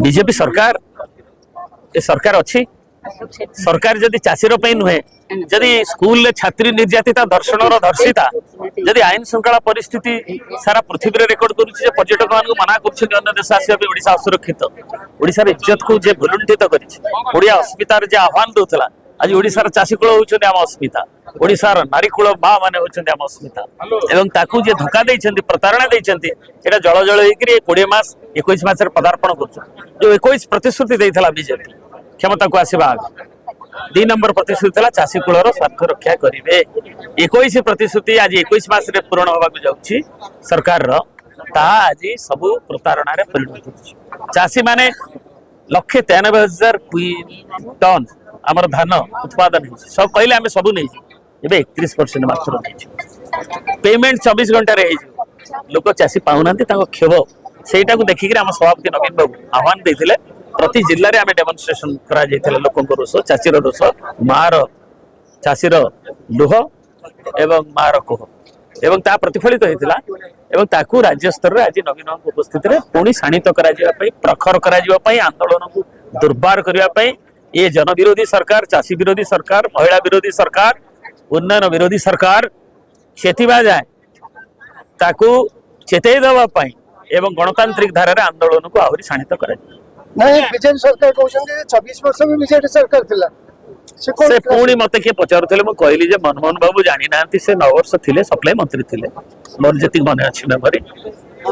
BJP सरकार ए सरकार अच्छी सरकार जदि चाषीर नुहे जदि स्कूल छात्री निर्यातिता दर्शन धर्षिता जदि आईन श्रृंखला परिस्थिति सारा पृथ्वी रेकर्ड करुच्ची पर्यटक मान मना कर देश आसा असुरक्षित ओडिशार इज्जत को जे भुलुंठित करिया अस्मितार जे आह्वान दौला आज ओडिशार चाषी कूल होउछन्ति आम अस्मिता ओडिशार नारी कूल माँ माने होउछन्ति आम अस्मिता एवं ताकू जे धोखा देइछन्ति प्रतारणा देइछन्ति एटा जळ जळ हेकि 20 मास 21 मास रे पदार्पण करछ जो 21 प्रतिश्रुति देइथला बीजेपी क्षमता को आसीबा आगे 2 नंबर प्रतिश्रुति था चाषी कूलर स्वार्थ रक्षा करेंगे 21 प्रतिश्रुति आज 21 मास रे पूरण होगा जाऊँगी सरकार आज सब प्रतारणा परिणत हो चाषी माने 193,000 टन आमर धान उत्पादन सब कहले आम सब नहीं 31% मात्र पेमेंट 24 घंटे लोक चाषी पाऊना खेब सेटा को देखिक आम सभापति नवीन बाबू आह्वान देते प्रति जिले में आम डेमोन्स्ट्रेशन करा लोकों रोष चाषीर रोष मार चाषीर लुह एवं मार कोह एवं ता प्रतिफलित होता एवं राज्य स्तर में आज नवीन उपस्थित पुणी शाणित प्रखर आंदोलन को दुर्बार करने ये जन विरोधी सरकार चाषी विरोधी सरकार महिला विरोधी सरकार उन्नयन विरोधी सरकार से जाए ताकू चेतई देवाई एवं गणतांत्रिक धारा आंदोलन को आहरी शाणित कर नहीं बीजेपी सरकार कहते 24 वर्ष में बीजेपी सरकार थिला से पुणी मत किए पचारुले मुझे कहली मनमोहन बाबू जानी ना से 9 वर्ष थे सप्लाई मंत्री थे मोर जी मन अच्छी मेमोरी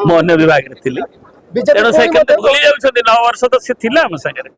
मो अन्य विभाग में थी तेणु से भूली जाऊँ 9 वर्ष तो सी आम सागर